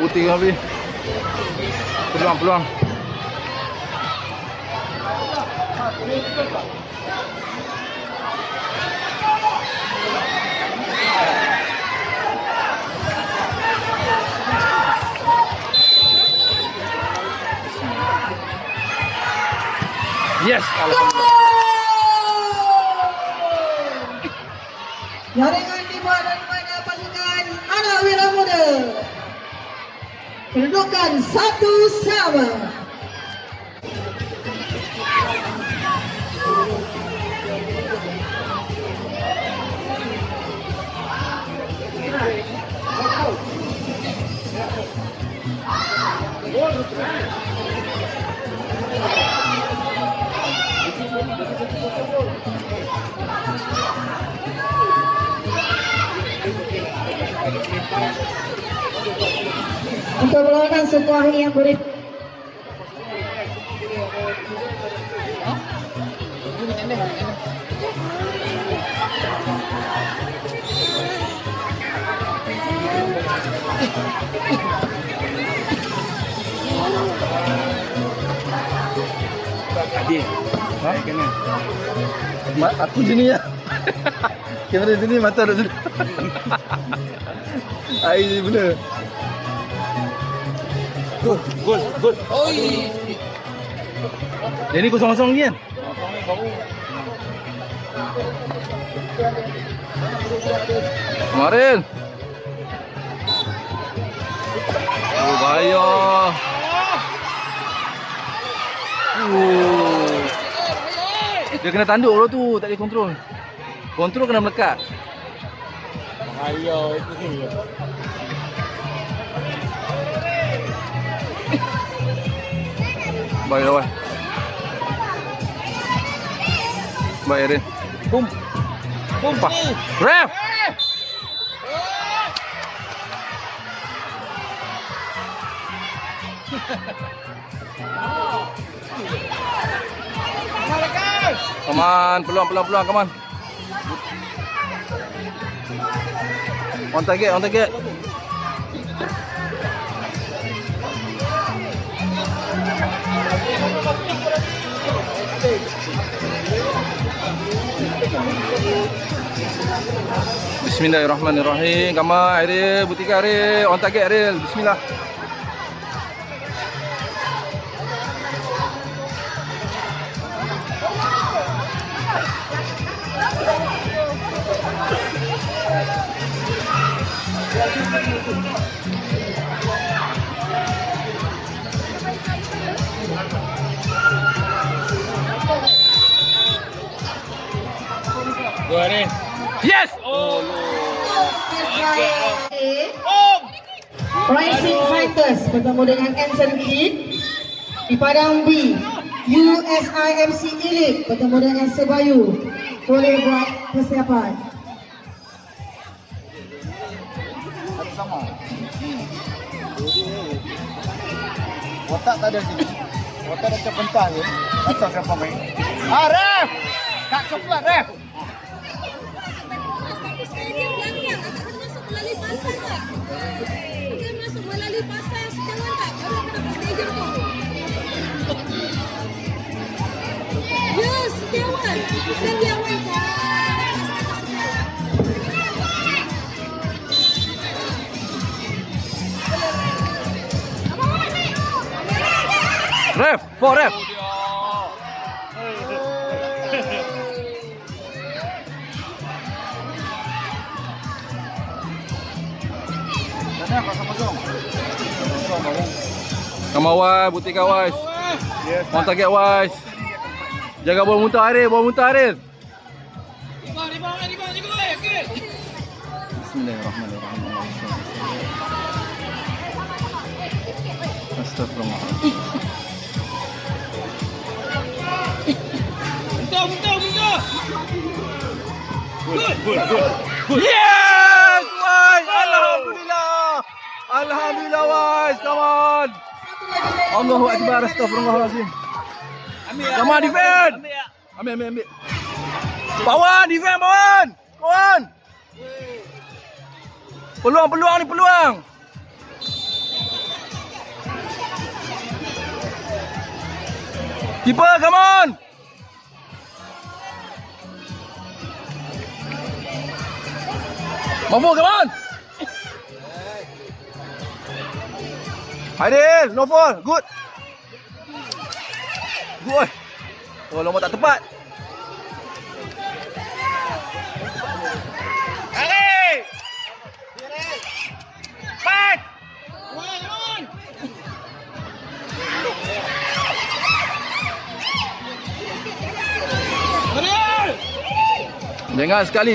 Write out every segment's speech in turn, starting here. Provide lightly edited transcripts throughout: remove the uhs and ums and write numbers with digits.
putih habis. Peluang. Yes, alhamdulillah. Jaringan dibuat daripada pasukan anak Wira Muda. Kedudukan 1-1. Untuk melakukan sebuah yang beri Adik. Ha? Kena. Aku sini ya. Kamera sini, mata ada sini. Ai benar. Gol. Oi. Jadi 0-0 ni kan? Kemarin. Oh, bahaya. Dia kena tanduk dulu tu, tak boleh kontrol. Kontrol kena melekat. Bahaya itu ni. Baik lawan. Baik Rin. Bum. Pak. Ref. Come on, peluang, come on. On target. Bismillahirrahmanirrahim. Come on, Ariel, Butika Ariel, on target Ariel. Bismillah. Gua ni. Yes! Rising Fighters bertemu dengan Anson Kid. Di padang B, USIMC Elite bertemu dengan Sebayu. Boleh buat persiapan. Sama. Watak tak ada sini. Watak dekat pentang ni. Atau siapa main? Ref! Kak coklat, Ref! Masuk melalui pasar sejalan tak? Baru aku dapat stadium tu. Ya, Setiawan. Setiawan kan. Ref, for ref. Mana kosong-kosong? Come on, Wise, Butika Wise. On target Wise. Jaga bola muntah Ariel, Bismillahirrahmanirrahim. Astagfirullah. Good. Yes! Wise! Alhamdulillah Wise, come on. Allahu Akbar, astagfirullahaladzim. Come on, defend. Ambil. Pawan, defend, Pawan. Pawan. Peluang ni, peluang. Keeper, come on. Mampu, come on. Aidil, no fall. Good. Good. Oh, lompat tak tepat. Ali! Pat! Jangan sekali.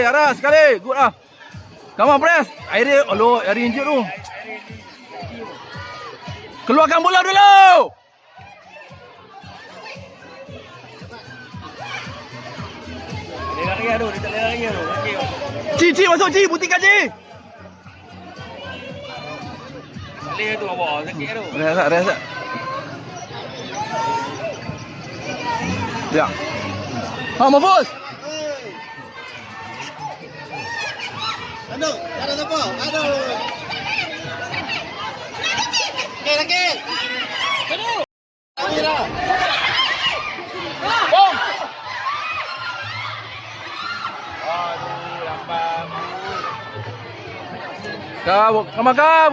Aras sekali. Good ah. Come on, press. Aidil, Aidil injut tu. Keluarkan bola dulu. Dia tak lari tu. Ci masuk Ci, buktikan Ci. Lari tu apa? Sakit tu. Rehat. Ya. Ha, Mahfuz. Aduh, ada apa? Aduh. Sakit. Aduh. Amira. Bom. Aduh, lambang. Kau,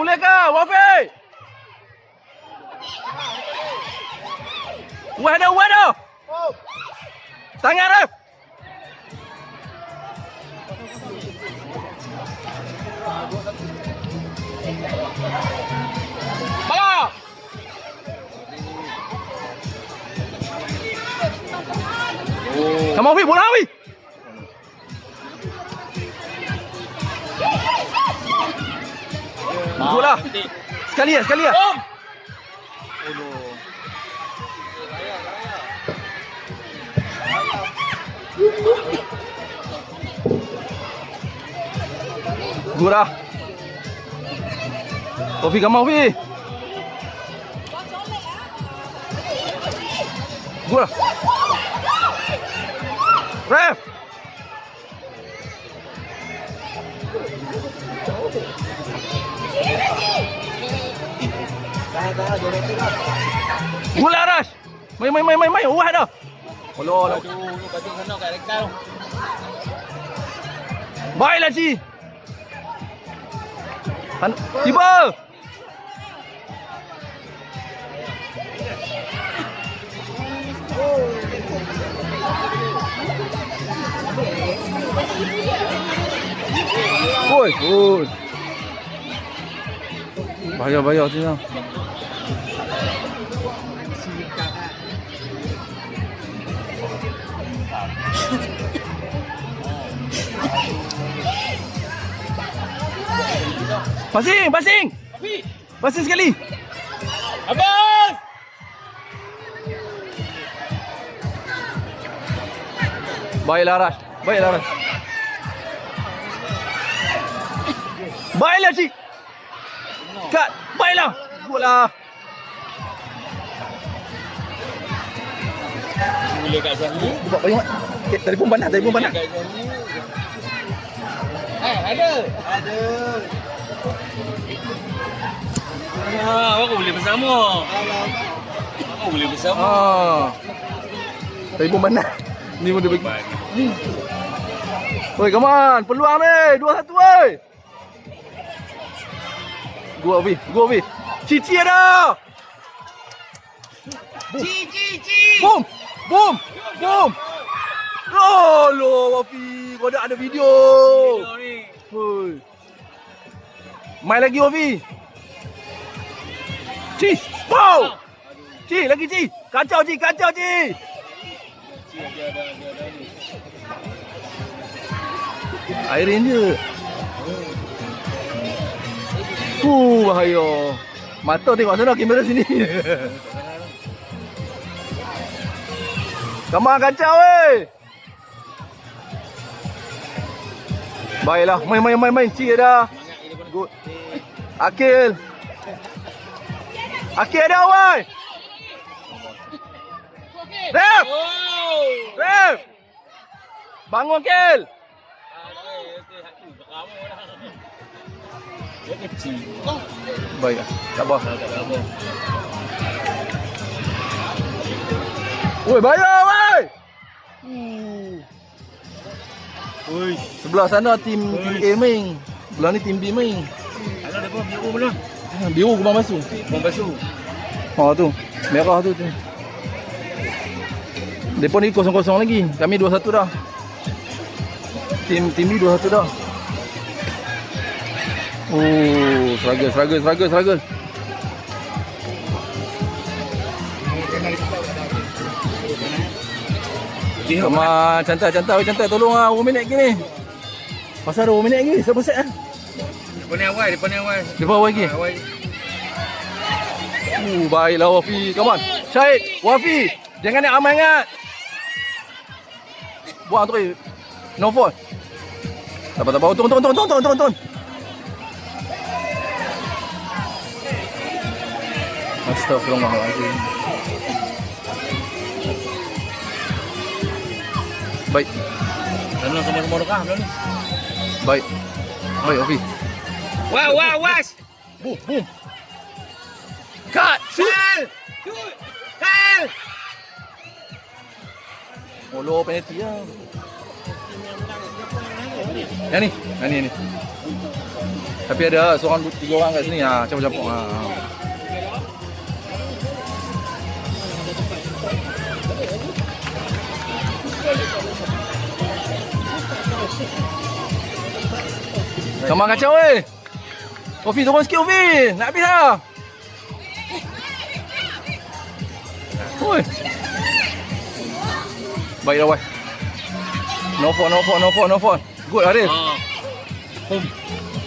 boleh kau, Wafi? Waduh. Tangan ref. Bola. Come on, Wafi, bola Wafi. Bola. Sekali ya. Gurah. Wafi, come on, Wafi. Gurah. Ref. Gula Arash. Main. Wah dah. Alah. Aduh, batin sana kat rekal. Baiklah Ci. Tiba. Oi. Bahaya tu yang. Passing. Passing sekali. Abang! Baiklah Arash. Baiklah Ci. Kat. Baiklah. Bola. Boleh kat sini. Buat banyak. Telefon banyak. Kat sini. Ada. Aku boleh bersama. Telefon banyak. Ni pun dia bagi. Oi, come on. Peluang ni. 2-1 oi. Go Wafi. Cici ada. Ci. Boom. Loh, Wafi. Kau ada video. Oi. Main lagi Wafi. Ci. Wow. Ci, lagi Ci. Kacau Ci. Airin je. Bahaya. Mata tengok sana, kamera sini. Kamar kacau weh. Baiklah, main. Cik dah. Good. Akil ada weh. Ref. Bangun Akil. Dia kecil. Baik, tak apa. Woi, bayar woi. Ui. Sebelah sana tim A main. Sebelah ni tim B main. Alah dah biru belum? Biru Kubang Basu. Bom basuh. Ha tu. Merah tu. Depa ni 0-0 lagi. Kami 2-1 dah. Tim B 2-1 dah. Oh, struggle. Come on, cantai. Tolong ah, 2 minit lagi ni. Pasal 2 minit lagi. Siapa set ah? Depan ni awal. Depa awal lagi. Awal. Baiklah Wafi. Come on. Syahid, Wafi. Jangan nak aman ingat. Buang terus. No fault. Tak apa. Turun. Astagfirullahaladzim. Baik. Dalam sama-sama rekah belum ni. Baik, Wafi. Was. Boom. Cut. Shoot. Hal. Molo penalty lah. Yang ni. Tapi ada seorang 3 orang kat sini ah, campur-campur ah. Come on kacau weh. Wafi turun sikit Wafi. Nak habis dah. Oi. Baiklah weh. No fault. Good Arif.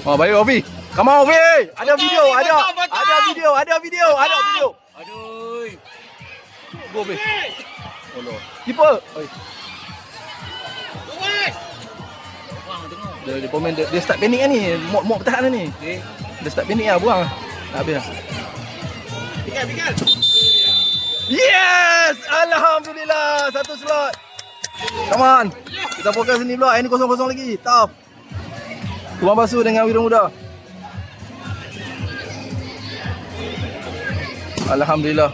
Oh baik Wafi. Come on Wafi. Ada video. Ada video. Aduh. Go Wafi. Allah. Keeper. Oi. Dia pemain dia start panik kan ni. Mok bertahan ni. Okey. Dia start panik lah, buang. Nak habis dah. Pikal. Yes! Alhamdulillah, satu slot. Come on. Kita fokus sini pula. Ini 0-0 lagi. Tough. Kubang Basu dengan Wira Muda. Alhamdulillah.